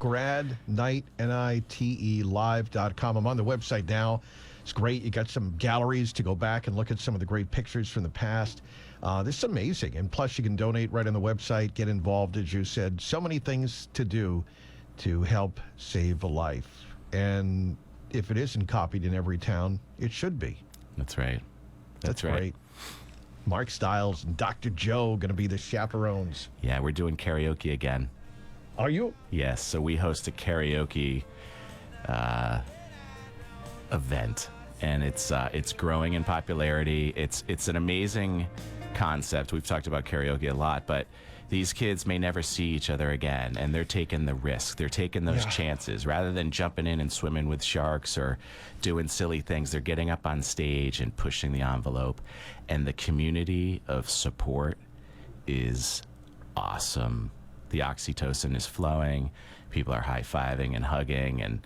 Grad, Nite, live.com. I'm on the website now. It's great. You got some galleries to go back and look at some of the great pictures from the past. This is amazing. And plus, you can donate right on the website, get involved, as you said. So many things to do to help save a life. And if it isn't copied in every town, it should be. That's right. That's right. Great. Mark Stiles and Dr. Joe going to be the chaperones. Yeah, we're doing karaoke again. Are you? Yes, so we host a karaoke event, and it's growing in popularity. It's an amazing concept. We've talked about karaoke a lot, but these kids may never see each other again, and they're taking the risk. They're taking those chances. Rather than jumping in and swimming with sharks or doing silly things, they're getting up on stage and pushing the envelope. And the community of support is awesome. The oxytocin is flowing. People are high-fiving and hugging, and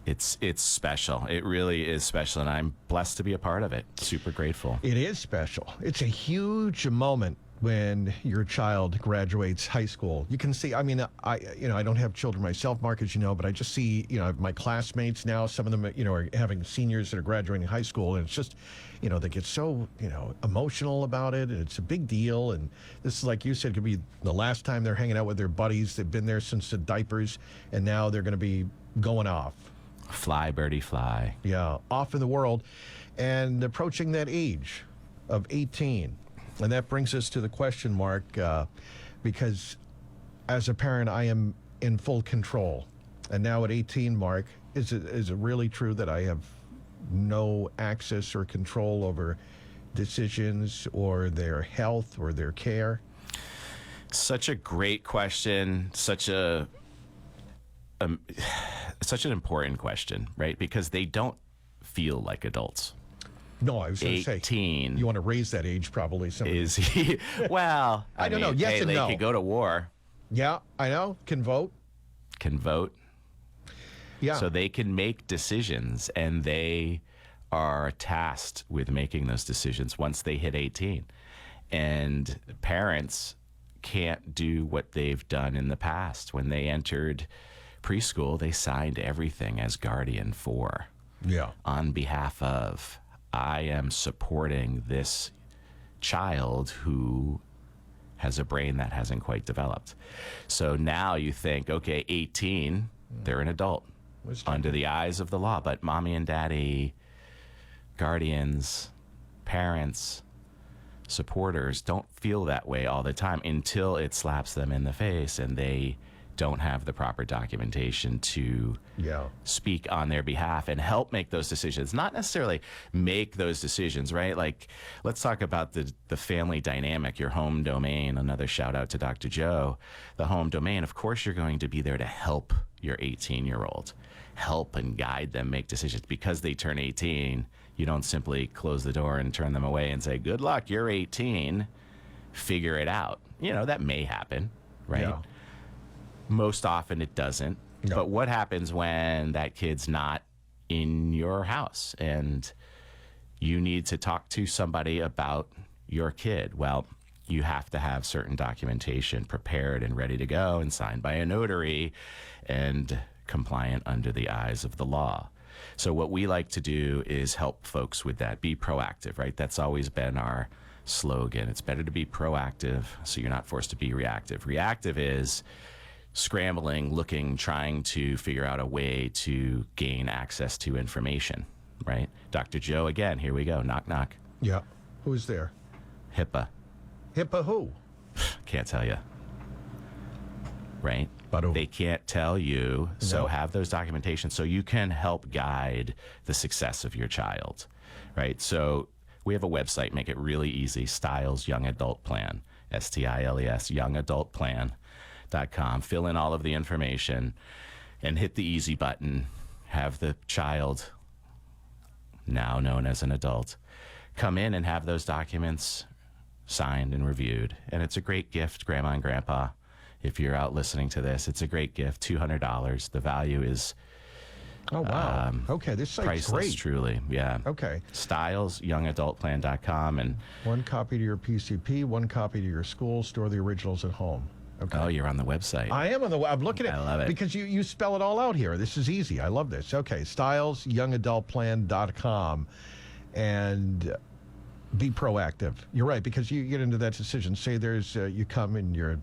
it's special. It really is special, and I'm blessed to be a part of it. Super grateful. It is special. It's a huge moment when your child graduates high school. You can see, I mean, I don't have children myself, Mark, as you know, but I just see, my classmates now, some of them, are having seniors that are graduating high school, and it's just, they get so, emotional about it, and it's a big deal. And this is, like you said, could be the last time they're hanging out with their buddies. They've been there since the diapers, and now they're going to be going off. Fly, birdie, fly. Yeah, off in the world, and approaching that age of 18. And that brings us to the question, Mark, because as a parent, I am in full control. And now at 18, Mark, is it really true that I have no access or control over decisions or their health or their care? Such a great question. Such an important question, right? Because they don't feel like adults. No, I was going to say 18. You want to raise that age, probably. Is he? Well, I don't know. Yes and no. They could go to war. Yeah, I know. Can vote. Can vote. Yeah. So they can make decisions, and they are tasked with making those decisions once they hit 18. And parents can't do what they've done in the past. When they entered preschool, they signed everything as guardian for. Yeah. On behalf of, I am supporting this child who has a brain that hasn't quite developed. So now you think, okay, 18, they're an adult under the eyes of the law. But mommy and daddy, guardians, parents, supporters don't feel that way all the time until it slaps them in the face and they don't have the proper documentation to speak on their behalf and help make those decisions. Not necessarily make those decisions, right? Like, let's talk about the family dynamic, your home domain. Another shout out to Dr. Joe. The home domain, of course, you're going to be there to help your 18-year-old, help and guide them make decisions. Because they turn 18, you don't simply close the door and turn them away and say, good luck, you're 18, figure it out. That may happen, right? Yeah. Most often it doesn't. No. But what happens when that kid's not in your house and you need to talk to somebody about your kid? Well, you have to have certain documentation prepared and ready to go and signed by a notary and compliant under the eyes of the law. So what we like to do is help folks with that. Be proactive, right? That's always been our slogan. It's better to be proactive so you're not forced to be reactive. Reactive is scrambling, looking, trying to figure out a way to gain access to information, right? Dr. Joe, again, here we go. Knock, knock. Yeah. Who's there? HIPAA. HIPAA who? Can't tell you. Right? But they can't tell you, so have those documentation so you can help guide the success of your child, right? So we have a website, make it really easy, Stiles Young Adult Plan, STILES, Young Adult Plan.com. Fill in all of the information and hit the easy button. Have the child, now known as an adult, come in and have those documents signed and reviewed. And it's a great gift, Grandma and Grandpa. If you're out listening to this, it's a great gift, $200. The value is oh, wow. Okay, this site's priceless, great. Truly, yeah. Okay. StilesYoungAdultPlan.com. And one copy to your PCP, one copy to your school, store the originals at home. Okay. Oh, you're on the website. I am on the. I'm looking at. I love it. Because you spell it all out here. This is easy. I love this. Okay, StilesYoungAdultPlan.com, and be proactive. You're right, because you get into that decision. Say there's you come and you're,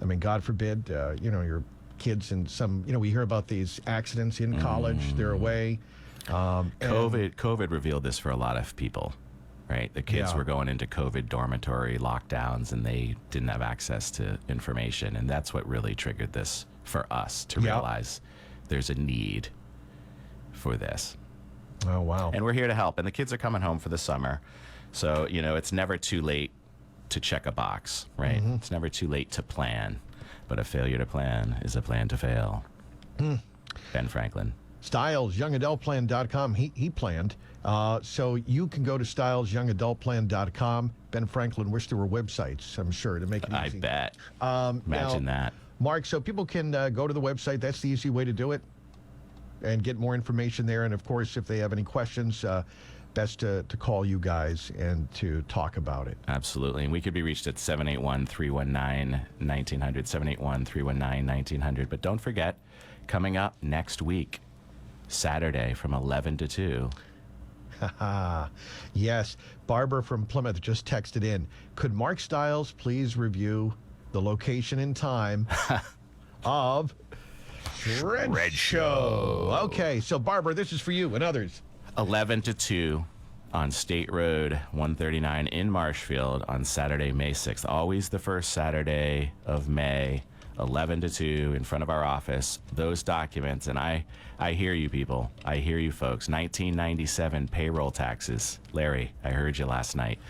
I mean, God forbid, your kids in some. We hear about these accidents in college. They're away. COVID revealed this for a lot of people, right? The kids Yeah. were going into COVID dormitory lockdowns and they didn't have access to information. And that's what really triggered this for us to Yeah. realize there's a need for this. Oh wow. And we're here to help. And the kids are coming home for the summer. So, it's never too late to check a box, right? It's never too late to plan. But a failure to plan is a plan to fail. Ben Franklin. StilesYoungAdultPlan.com. He planned. So you can go to StilesYoungAdultPlan.com. Ben Franklin wish there were websites, I'm sure, to make it I easy. bet. Now, Imagine that. Mark, so people can go to the website. That's the easy way to do it and get more information there. And, of course, if they have any questions, best to call you guys and to talk about it. Absolutely. And we could be reached at 781-319-1900, 781-319-1900. But don't forget, coming up next week, Saturday from 11 to 2. Yes. Barbara from Plymouth just texted in. Could Mark Stiles please review the location and time of Shred Show? Okay. So, Barbara, this is for you and others. 11 to 2 on State Road 139 in Marshfield on Saturday, May 6th. Always the first Saturday of May, 11 to 2 in front of our office. Those documents, and I hear you people. I hear you folks. 1997 payroll taxes. Larry, I heard you last night.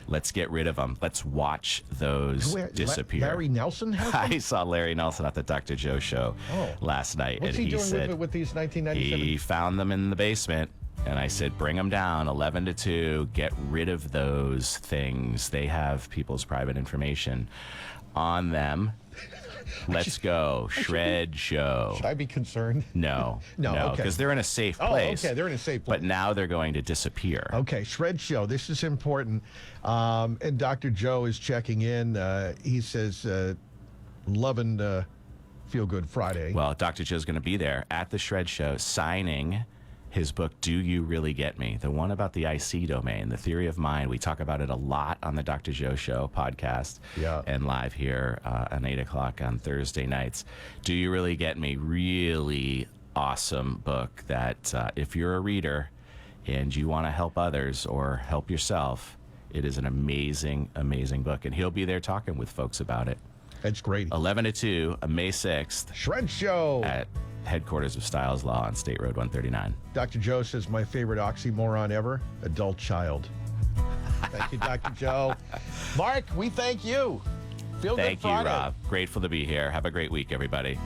Let's get rid of them. Let's watch those disappear. Larry Nelson has them? I saw Larry Nelson at the Dr. Joe show last night. What's and he doing said with these 1997? he found them in the basement. And I said, bring them down, 11 to 2, get rid of those things. They have people's private information on them. Let's go. Shred Show. Should I be concerned? No. No, okay. Because they're in a safe place. Oh, okay, they're in a safe place. But now they're going to disappear. Okay, Shred Show. This is important. And Dr. Joe is checking in. He says, loving Feel Good Friday. Well, Dr. Joe's going to be there at the Shred Show signing his book, Do You Really Get Me? The one about the IC domain, the theory of mind. We talk about it a lot on the Dr. Joe Show podcast and live here at 8 o'clock on Thursday nights. Do You Really Get Me? Really awesome book that if you're a reader and you want to help others or help yourself, it is an amazing, amazing book. And he'll be there talking with folks about it. That's great. 11 to 2, May 6th. Shred Show. At headquarters of Stiles Law on State Road 139. Dr. Joe says, my favorite oxymoron ever, adult child. Thank you, Dr. Joe. Mark, we thank you. Feel Good Thank you, Friday. Rob. Grateful to be here. Have a great week, everybody.